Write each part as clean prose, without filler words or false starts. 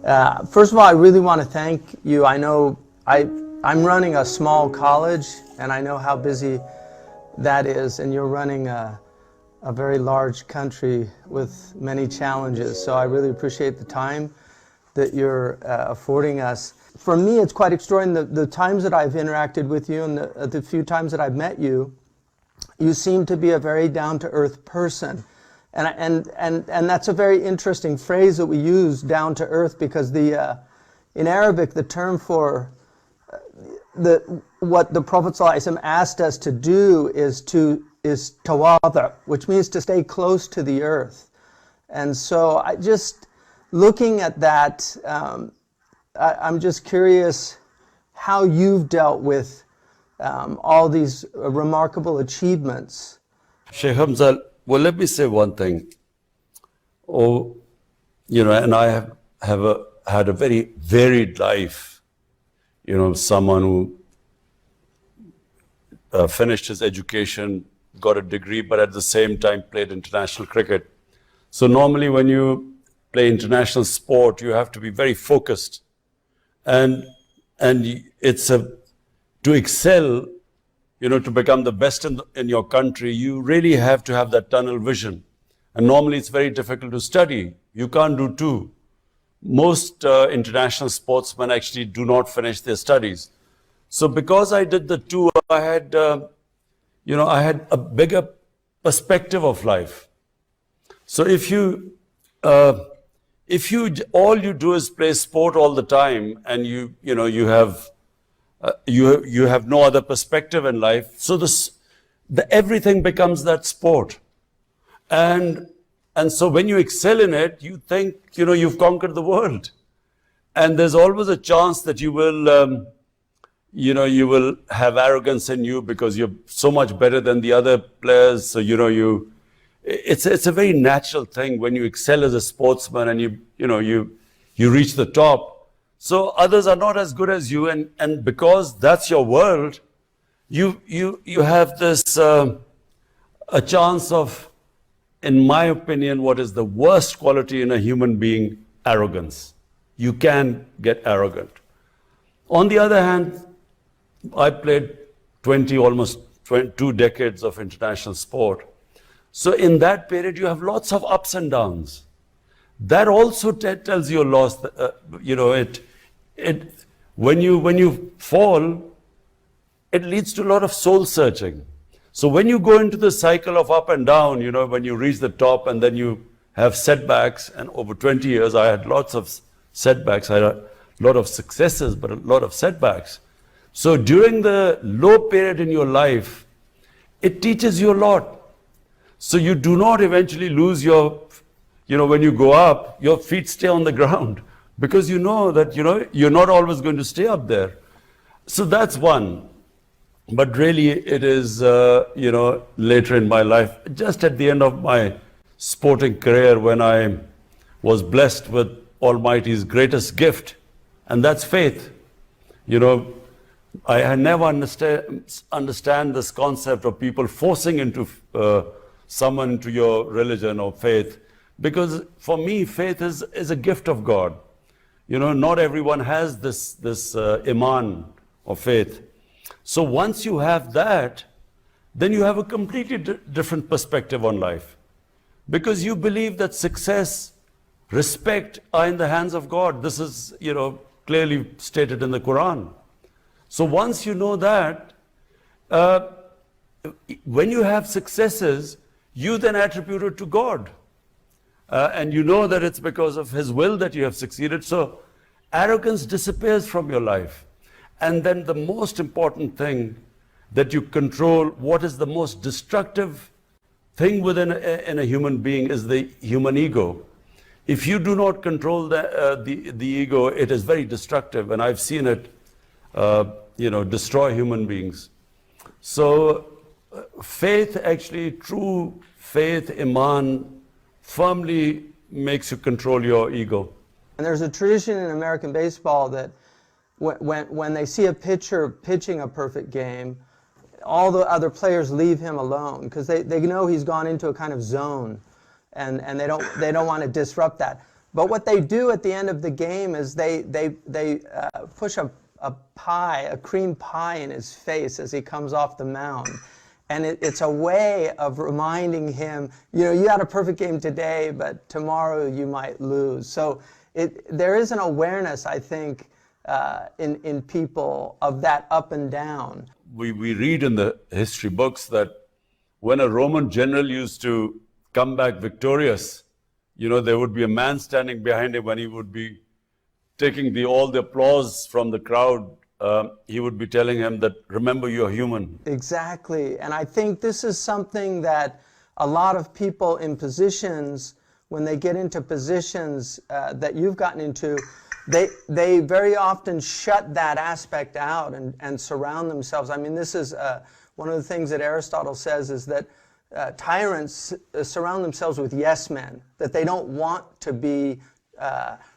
First of all, I really want to thank you. I know I'm running a small college, and I know how busy that is, and you're running a very large country with many challenges. So I really appreciate the time that you're affording us. For me, it's quite extraordinary. The times that I've interacted with you and the few times that I've met you, you seem to be a very down-to-earth person. And that's a very interesting phrase that we use, down to earth, because in Arabic the term for what the Prophet ﷺ asked us to do is tawadu, which means to stay close to the earth. And so I just looking at that, I'm just curious how you've dealt with all these remarkable achievements. Shaykh Hamza, well, let me say one thing. And I have had a very varied life. Someone who finished his education, got a degree, but at the same time played international cricket. So normally when you play international sport, you have to be very focused. And to excel, to become the best in your country, you really have to have that tunnel vision. And normally it's very difficult to study. You can't do two. Most international sportsmen actually do not finish their studies. So because I did the two, I had a bigger perspective of life. So if all you do is play sport all the time, and you have no other perspective in life, so everything becomes that sport. And so when you excel in it, you think, you've conquered the world. And there's always a chance that you will have arrogance in you because you're so much better than the other players. So, it's a very natural thing when you excel as a sportsman and you reach the top. So others are not as good as you, and because that's your world, you have this a chance of, in my opinion, what is the worst quality in a human being? Arrogance. You can get arrogant. On the other hand, I played almost 2 decades of international sport. So in that period, you have lots of ups and downs. That also tells you a lot. When you fall, it leads to a lot of soul searching. So when you go into the cycle of up and down, when you reach the top and then you have setbacks, and over 20 years I had lots of setbacks. I had a lot of successes, but a lot of setbacks. So during the low period in your life, it teaches you a lot. So you do not eventually lose when you go up, your feet stay on the ground, because you know that, you're not always going to stay up there. So that's one. But really it is, later in my life, just at the end of my sporting career, when I was blessed with Almighty's greatest gift, and that's faith. I never understand this concept of people forcing someone into your religion or faith, because for me, faith is a gift of God. Not everyone has this iman of faith. So once you have that, then you have a completely different perspective on life, because you believe that success, respect are in the hands of God. This is, clearly stated in the Quran. So once you know that, when you have successes, you then attribute it to God. And you know that it's because of His will that you have succeeded. So arrogance disappears from your life. And then the most important thing, that you control what is the most destructive thing in a human being, is the human ego. If you do not control the ego, it is very destructive. And I've seen it destroy human beings. So faith, actually, true faith, iman, firmly makes you control your ego. And there's a tradition in American baseball that when they see a pitcher pitching a perfect game, all the other players leave him alone, because they know he's gone into a kind of zone, and they don't want to disrupt that. But what they do at the end of the game is they push a pie, a cream pie in his face as he comes off the mound. And it's a way of reminding him, you know, you had a perfect game today, but tomorrow you might lose. So there is an awareness, I think, in people of that up and down. We read in the history books that when a Roman general used to come back victorious, you know, there would be a man standing behind him when he would be taking all the applause from the crowd. He would be telling him that, remember, you're human. Exactly. And I think this is something that a lot of people in positions, when they get into positions that you've gotten into, they very often shut that aspect out and surround themselves. I mean, this is one of the things that Aristotle says is that tyrants surround themselves with yes men, that they don't want to be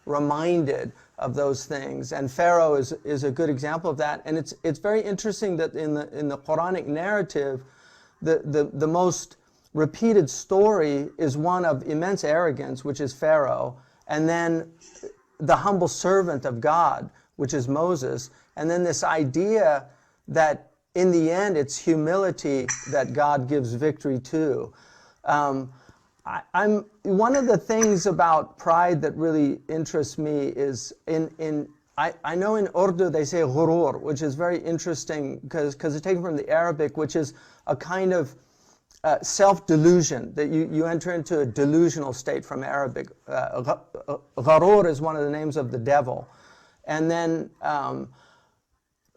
reminded of those things. And Pharaoh is a good example of that. And it's very interesting that in the Quranic narrative, the most repeated story is one of immense arrogance, which is Pharaoh, and then the humble servant of God, which is Moses, and then this idea that in the end it's humility that God gives victory to. I'm one of the things about pride that really interests me is I know in Urdu they say ghurur, which is very interesting because it's taken from the Arabic, which is a kind of self-delusion, that you enter into a delusional state from Arabic. Gharur is one of the names of the devil. And then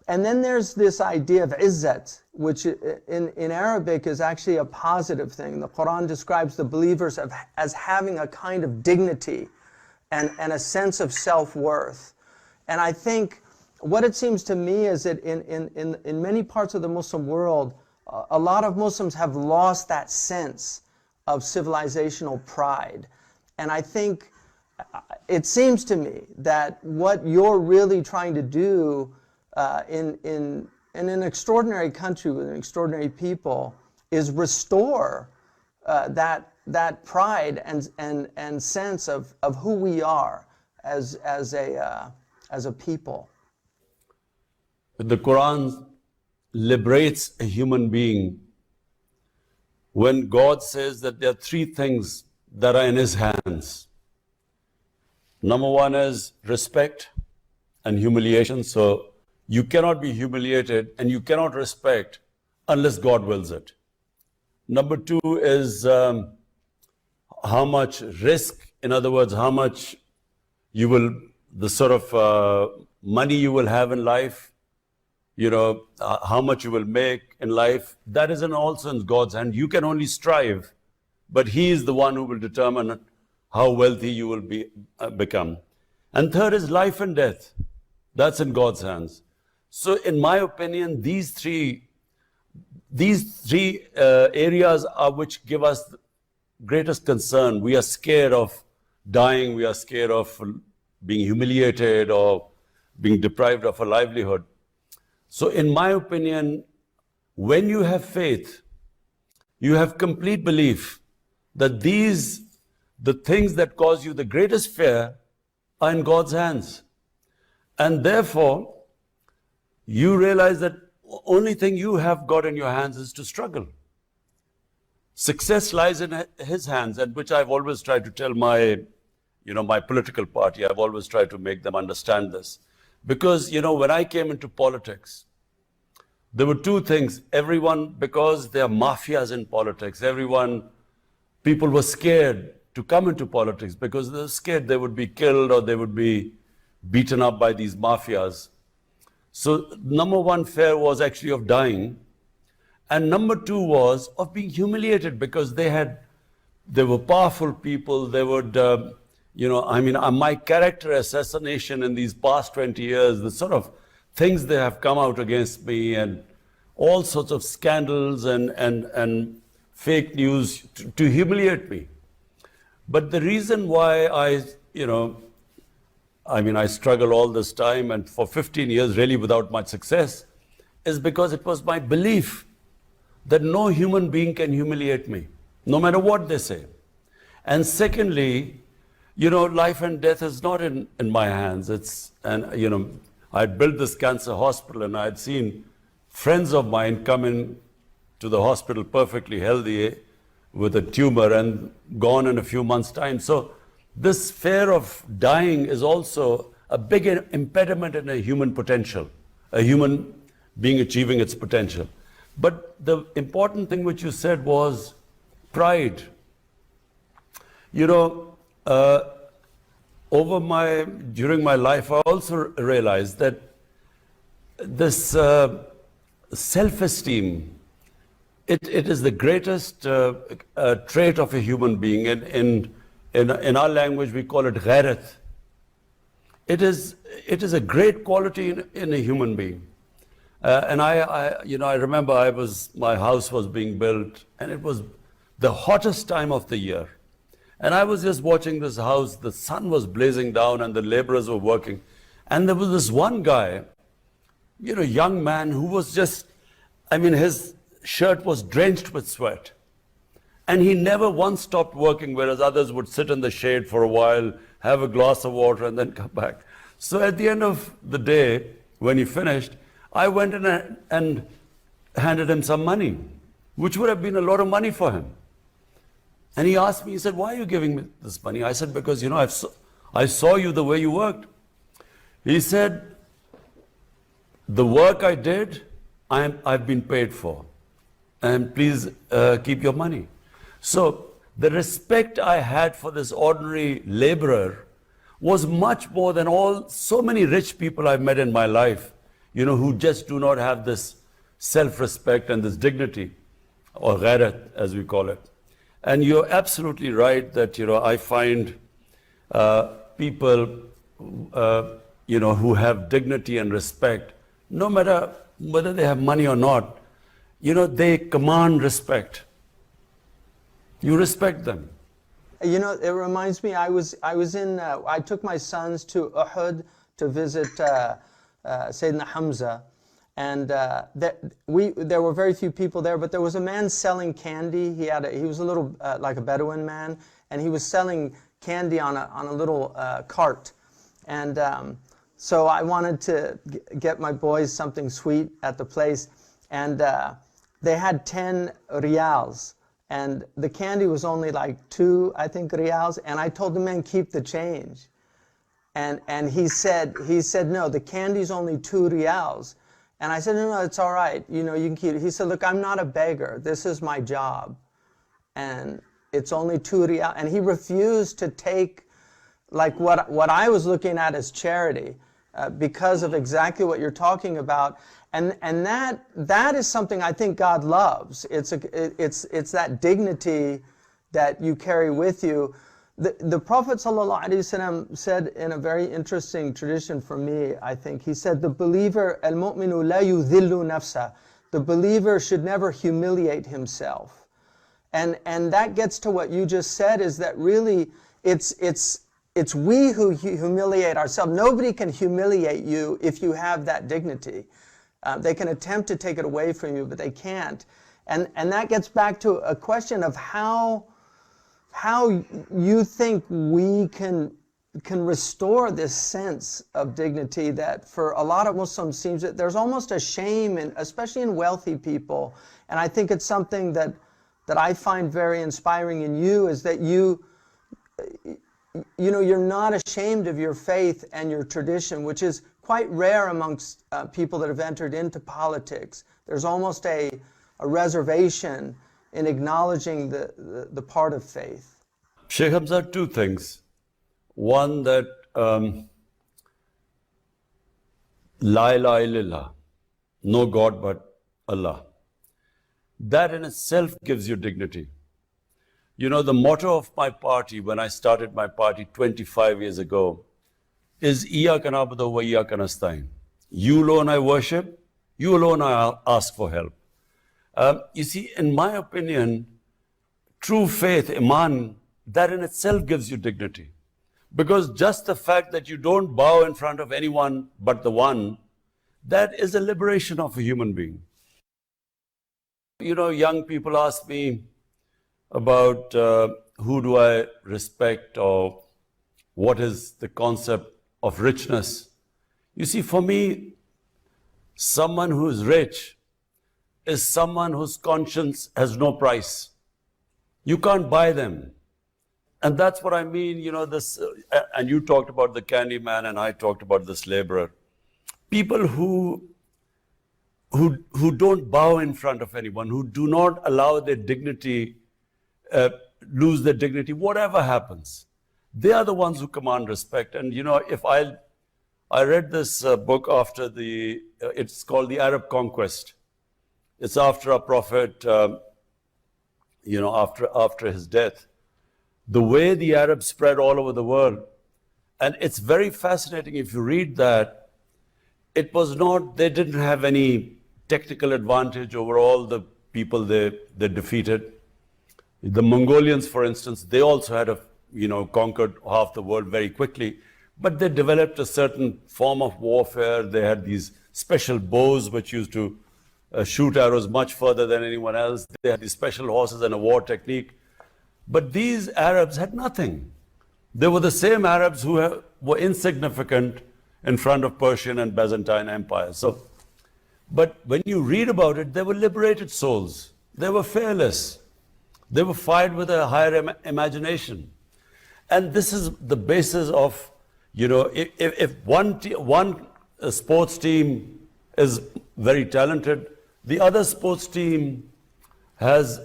there's this idea of izzat, which in Arabic is actually a positive thing. The Quran describes the believers as having a kind of dignity and a sense of self-worth. And I think what it seems to me is that in many parts of the Muslim world, a lot of Muslims have lost that sense of civilizational pride. And I think it seems to me that what you're really trying to do in an extraordinary country with an extraordinary people is restore that pride and sense of who we are as a people. The Quran liberates a human being when God says that there are three things that are in His hands. Number one is respect and humiliation. So you cannot be humiliated and you cannot respect unless God wills it. Number two is how much risk, in other words, how much you will, the sort of money you will have in life, you know, how much you will make in life, that is also in God's hand. You can only strive, but He is the one who will determine how wealthy you will become. And third is life and death. That's in God's hands. So in my opinion, these three areas are which give us greatest concern. We are scared of dying. We are scared of being humiliated or being deprived of a livelihood. So in my opinion, when you have faith, you have complete belief that the things that cause you the greatest fear are in God's hands. And therefore, you realize that only thing you have got in your hands is to struggle. Success lies in His hands, and which I've always tried to tell my political party. I've always tried to make them understand this. Because, when I came into politics, there were two things. Everyone, because there are mafias in politics, people were scared to come into politics because they were scared they would be killed or they would be beaten up by these mafias. So number one fear was actually of dying. And number two was of being humiliated because they were powerful people. They would, my character assassination in these past 20 years, the sort of things they have come out against me and all sorts of scandals and fake news to humiliate me. But the reason why I struggle all this time and for 15 years really without much success is because it was my belief that no human being can humiliate me, no matter what they say. And secondly, life and death is not in my hands. I'd built this cancer hospital and I'd seen friends of mine come in to the hospital perfectly healthy with a tumor and gone in a few months' time. So this fear of dying is also a big impediment in a human potential, a human being achieving its potential. But the important thing which you said was pride. During my life, I also realized that this self-esteem, it is the greatest trait of a human being. In our language, we call it ghairat. It is a great quality in a human being. And I remember my house was being built, and it was the hottest time of the year. And I was just watching this house, the sun was blazing down and the laborers were working. And there was this one guy, young man who was just, his shirt was drenched with sweat. And he never once stopped working, whereas others would sit in the shade for a while, have a glass of water and then come back. So at the end of the day, when he finished, I went in and handed him some money, which would have been a lot of money for him. And he asked me, he said, "Why are you giving me this money?" I said, "Because, I saw you the way you worked." He said, "The work I did, I've been paid for. And please keep your money." So the respect I had for this ordinary laborer was much more than so many rich people I've met in my life, who just do not have this self-respect and this dignity, or ghairat as we call it. And you're absolutely right that, I find people, who have dignity and respect, no matter whether they have money or not, they command respect. You respect them. It reminds me, I took my sons to Uhud to visit Sayyidina Hamza. And there were very few people there, but there was a man selling candy. He was a little like a Bedouin man, and he was selling candy on a little cart. And so I wanted to get my boys something sweet at the place, and they had 10 riyals, and the candy was only like 2, I think, riyals. And I told the man, "Keep the change." And he said, "No, the candy's only 2 riyals." And I said, no, it's all right. You can keep it. He said, "Look, I'm not a beggar. This is my job. And it's only 2 riyal." And he refused to take like what I was looking at as charity because of exactly what you're talking about. And that is something I think God loves. It's that dignity that you carry with you. The Prophet ﷺ said in a very interesting tradition for me, I think, he said, the believer, al-mu'minu la yudhillu nafsa, the believer should never humiliate himself. And that gets to what you just said, is that really it's we who humiliate ourselves. Nobody can humiliate you if you have that dignity. They can attempt to take it away from you, but they can't. And that gets back to a question of how you think we can restore this sense of dignity that for a lot of Muslims seems that there's almost a shame, especially in wealthy people. And I think it's something that I find very inspiring in you, is that you're not ashamed of your faith and your tradition, which is quite rare amongst people that have entered into politics. There's almost a reservation in acknowledging the part of faith. Shaykh Hamza, 2 things. One, that La ilaha illallah, no God but Allah. That in itself gives you dignity. The motto of my party, when I started my party 25 years ago, is Iyyaka na'budu wa iyyaka nasta'in. You alone I worship, you alone I ask for help. You see, in my opinion, true faith, Iman, that in itself gives you dignity. Because just the fact that you don't bow in front of anyone but the one, that is a liberation of a human being. Young people ask me about who do I respect or what is the concept of richness. You see, for me, someone who is rich is someone whose conscience has no price. You can't buy them. And that's what I mean, this, and you talked about the candy man and I talked about this laborer. People who don't bow in front of anyone, who do not allow their dignity, lose their dignity, whatever happens. They are the ones who command respect. And if I read this book after it's called the Arab Conquest. It's after our Prophet, after his death. The way the Arabs spread all over the world. And it's very fascinating if you read that. It was not, they didn't have any technical advantage over all the people they defeated. The Mongolians, for instance, they also had conquered half the world very quickly. But they developed a certain form of warfare. They had these special bows which used to shoot arrows much further than anyone else. They had these special horses and a war technique. But these Arabs had nothing. They were the same Arabs who were insignificant in front of Persian and Byzantine empires. But when you read about it, they were liberated souls. They were fearless. They were fired with a higher imagination. And this is the basis of, if one sports team is very talented, the other sports team has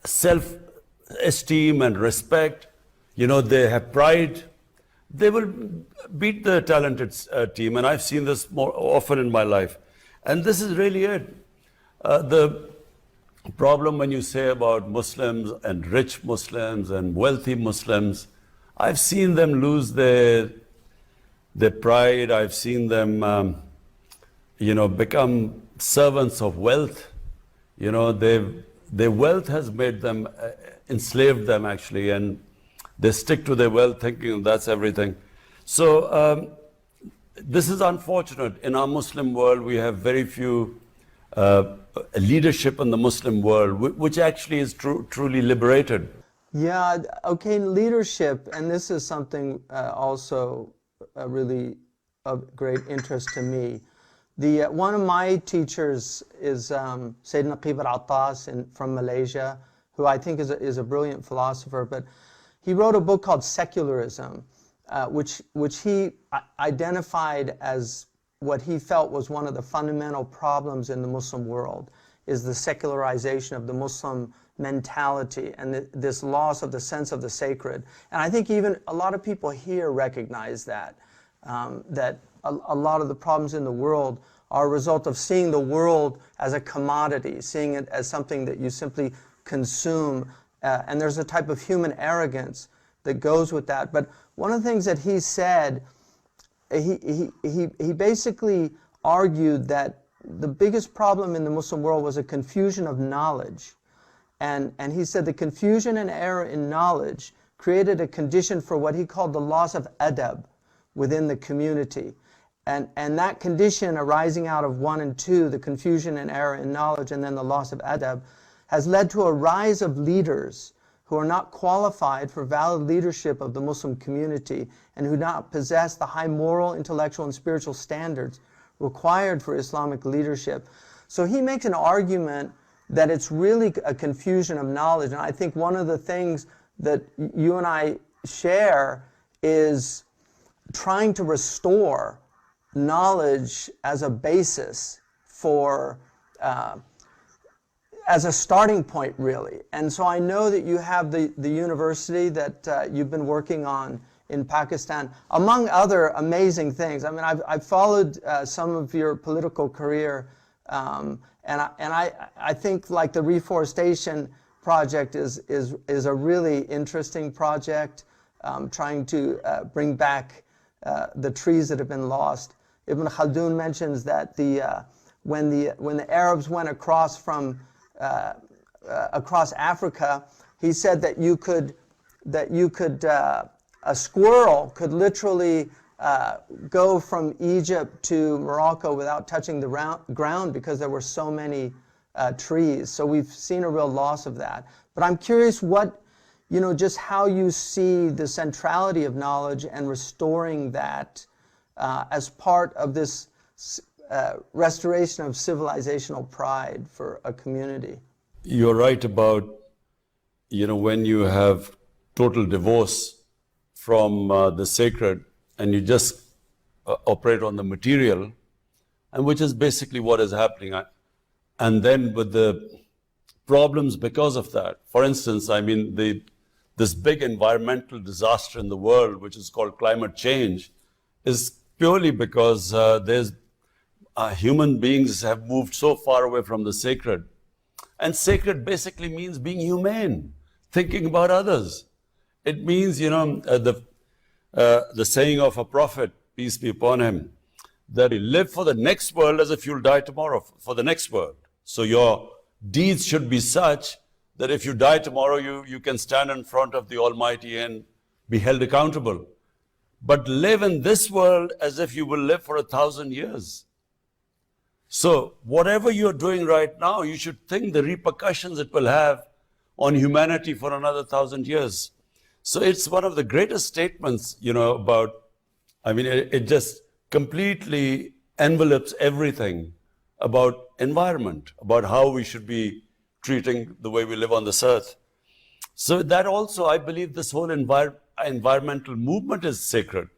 self-esteem and respect, they have pride, they will beat the talented team. And I've seen this more often in my life. And this is really it. The problem when you say about Muslims and rich Muslims and wealthy Muslims, I've seen them lose their pride. I've seen them, become servants of wealth. Their wealth has made them, enslaved them actually, and they stick to their wealth thinking that's everything. So this is unfortunate. In our Muslim world, we have very few leadership in the Muslim world, which actually is truly liberated. Yeah, okay, leadership, and this is something also really of great interest to me. One of my teachers is Sayyidina Naqib al-Attas from Malaysia, who I think is a brilliant philosopher, but he wrote a book called Secularism, which he identified as what he felt was one of the fundamental problems in the Muslim world, is the secularization of the Muslim mentality and this loss of the sense of the sacred. And I think even a lot of people here recognize that, that a lot of the problems in the world are a result of seeing the world as a commodity, seeing it as something that you simply consume. And there's a type of human arrogance that goes with that. But one of the things that he said, he basically argued that the biggest problem in the Muslim world was a confusion of knowledge. And he said the confusion and error in knowledge created a condition for what he called the loss of adab within the community. And that condition arising out of 1 and 2, the confusion and error in knowledge and then the loss of adab, has led to a rise of leaders who are not qualified for valid leadership of the Muslim community and who do not possess the high moral, intellectual, and spiritual standards required for Islamic leadership. So he makes an argument that it's really a confusion of knowledge. And I think one of the things that you and I share is trying to restore knowledge as a basis for as a starting point, really. And so I know that you have the university that you've been working on in Pakistan, among other amazing things. I mean, I've followed some of your political career, and I think like the reforestation project is a really interesting project, trying to bring back the trees that have been lost. Ibn Khaldun mentions that when the Arabs went across from across Africa, he said that a squirrel could literally go from Egypt to Morocco without touching the ground because there were so many trees. So we've seen a real loss of that. But I'm curious what just how you see the centrality of knowledge and restoring that as part of this restoration of civilizational pride for a community. You're right about, when you have total divorce from the sacred and you just operate on the material, and which is basically what is happening. And then with the problems because of that, for instance, this big environmental disaster in the world, which is called climate change, is purely because human beings have moved so far away from the sacred. And sacred basically means being humane, thinking about others. It means, the saying of a prophet, peace be upon him, that you live for the next world as if you'll die tomorrow, for the next world. So your deeds should be such that if you die tomorrow, you can stand in front of the Almighty and be held accountable. But live in this world as if you will live for 1,000 years. So whatever you're doing right now, you should think the repercussions it will have on humanity for another 1,000 years. So it's one of the greatest statements, about, it just completely envelopes everything about environment, about how we should be treating the way we live on this earth. So that also, I believe this whole environmental movement is sacred.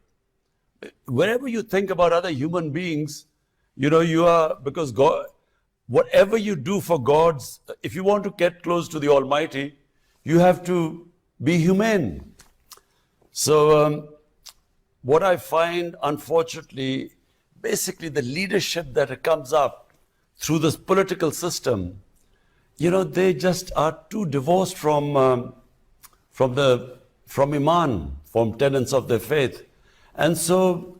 Wherever you think about other human beings, you are, because God, whatever you do for God's, if you want to get close to the Almighty, you have to be humane. So what I find, unfortunately, basically the leadership that comes up through this political system, they just are too divorced from Iman, from tenets of their faith. And so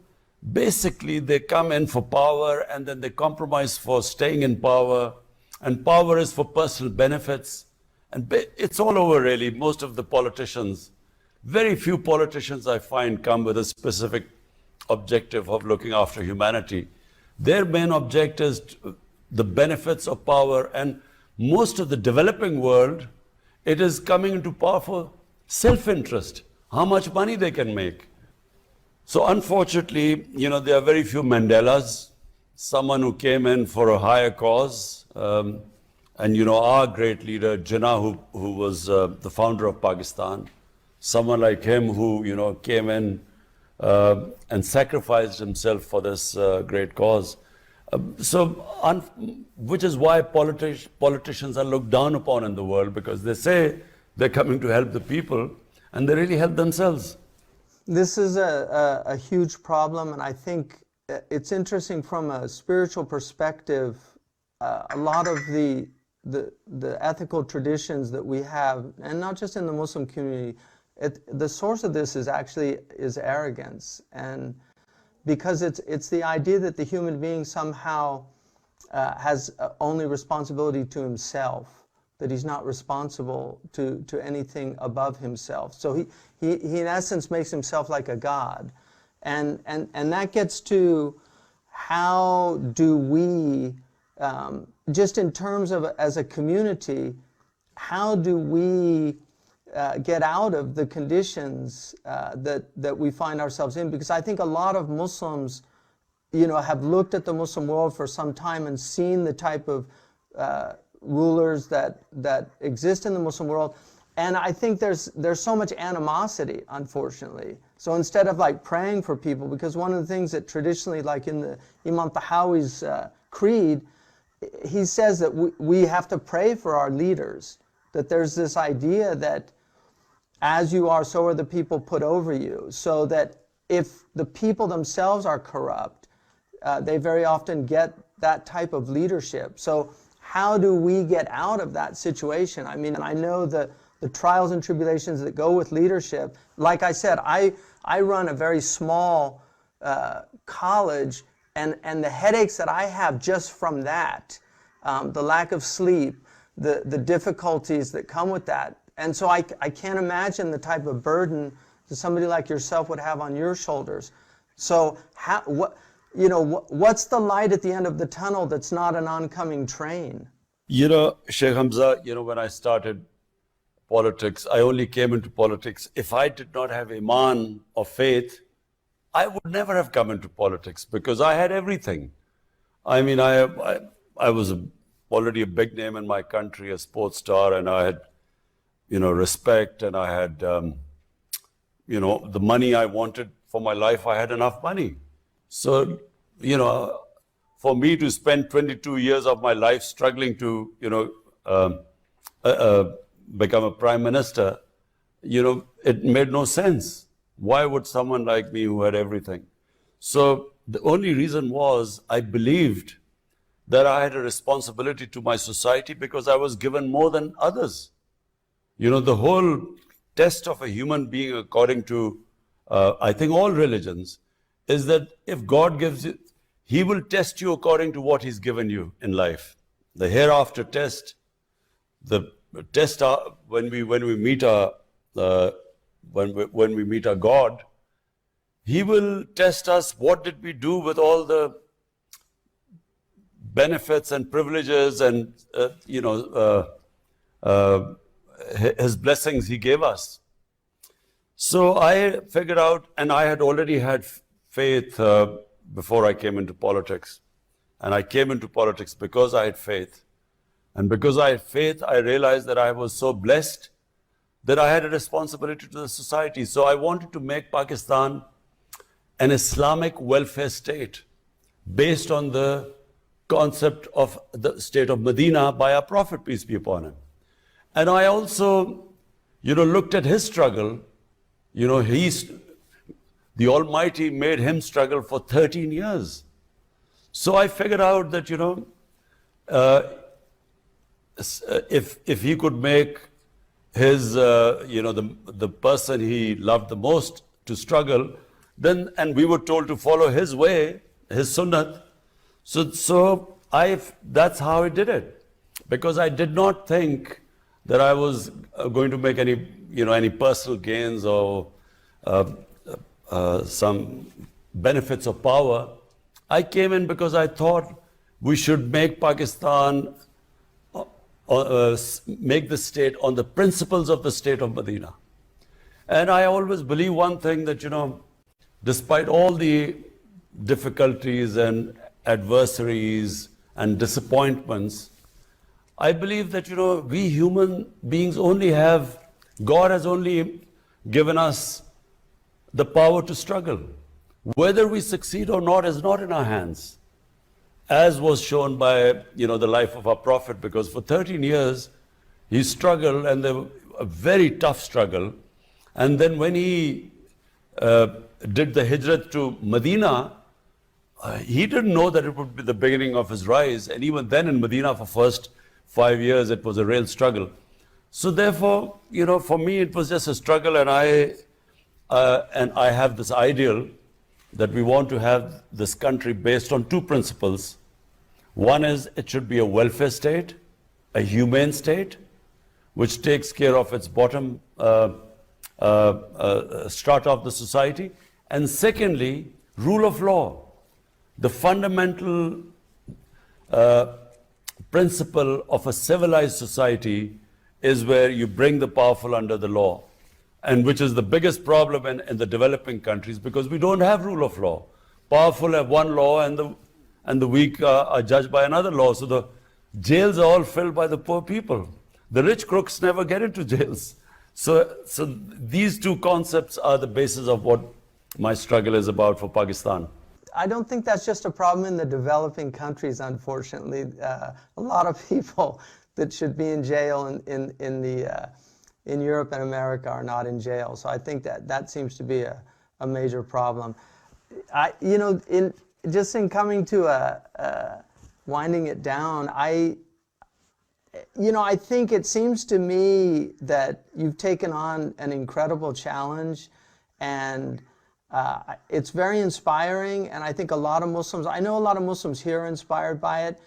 basically they come in for power and then they compromise for staying in power, and power is for personal benefits. And it's all over really. Most of the politicians, very few politicians I find come with a specific objective of looking after humanity. Their main objective is the benefits of power, and most of the developing world, it is coming into power for self-interest, how much money they can make. So unfortunately, there are very few Mandelas, someone who came in for a higher cause. And our great leader, Jinnah, who was the founder of Pakistan, someone like him who, came in and sacrificed himself for this great cause. Which is why politicians are looked down upon in the world, because they say they're coming to help the people and they really help themselves. This is a huge problem, and I think it's interesting from a spiritual perspective. A lot of the ethical traditions that we have, and not just in the Muslim community, the source of this is arrogance, and because it's the idea that the human being somehow has only responsibility to himself, that he's not responsible to anything above himself. So he in essence makes himself like a god, and that gets to how do we, just in terms of as a community, how do we get out of the conditions that we find ourselves in? Because I think a lot of Muslims, have looked at the Muslim world for some time and seen the type of rulers that exist in the Muslim world, and I think there's so much animosity, unfortunately. So instead of praying for people, because one of the things that traditionally, like in the Imam Tahawi's creed, he says that we have to pray for our leaders, that there's this idea that as you are, so are the people put over you, so that if the people themselves are corrupt, they very often get that type of leadership. So how do we get out of that situation? I mean, I know the trials and tribulations that go with leadership. Like I said, I run a very small college, and the headaches that I have just from that, the lack of sleep, the difficulties that come with that. And so I can't imagine the type of burden that somebody like yourself would have on your shoulders. So what's the light at the end of the tunnel that's not an oncoming train? Shaykh Hamza, when I started politics, I only came into politics. If I did not have Iman or faith, I would never have come into politics because I had everything. I mean, I was already a big name in my country, a sports star, and I had, respect, and I had, the money I wanted for my life. I had enough money. So, for me to spend 22 years of my life struggling to, become a prime minister, it made no sense. Why would someone like me who had everything? So the only reason was I believed that I had a responsibility to my society because I was given more than others. The whole test of a human being, according to, I think, all religions, is that if God gives you, He will test you according to what He's given you in life. The hereafter test, the test when we meet our when we meet our God, He will test us. What did we do with all the benefits and privileges and His blessings He gave us? So I figured out, and I had already had faith before I came into politics. And I came into politics because I had faith. And because I had faith, I realized that I was so blessed that I had a responsibility to the society. So I wanted to make Pakistan an Islamic welfare state based on the concept of the state of Medina by our Prophet, peace be upon him. And I also, looked at his struggle. The Almighty made him struggle for 13 years. So I figured out that, if he could make his, the person he loved the most to struggle, then, and we were told to follow his way, his sunnah. So that's how I did it. Because I did not think that I was going to make any personal gains or some benefits of power. I came in because I thought we should make Pakistan, make the state on the principles of the state of Medina. And I always believe one thing, that, despite all the difficulties and adversaries and disappointments, I believe that, we human beings God has only given us the power to struggle. Whether we succeed or not is not in our hands, as was shown by, the life of our Prophet, because for 13 years he struggled, and a very tough struggle. And then when he did the hijrat to Medina, he didn't know that it would be the beginning of his rise. And even then in Medina for first 5 years, it was a real struggle. So therefore, for me, it was just a struggle, and I have this ideal that we want to have this country based on two principles. One is it should be a welfare state, a humane state, which takes care of its bottom strata of the society. And secondly, rule of law. The fundamental principle of a civilized society is where you bring the powerful under the law, and which is the biggest problem in the developing countries, because we don't have rule of law. Powerful have one law, and the weak are judged by another law. So the jails are all filled by the poor people. The rich crooks never get into jails. So these two concepts are the basis of what my struggle is about for Pakistan. I don't think that's just a problem in the developing countries, unfortunately. A lot of people that should be in jail in Europe and America are not in jail. So I think that seems to be a major problem. In coming to winding it down, I think it seems to me that you've taken on an incredible challenge, and it's very inspiring. And I think I know a lot of Muslims here are inspired by it.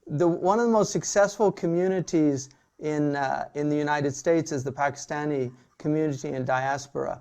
One of the most successful communities in the United States is the Pakistani community in diaspora.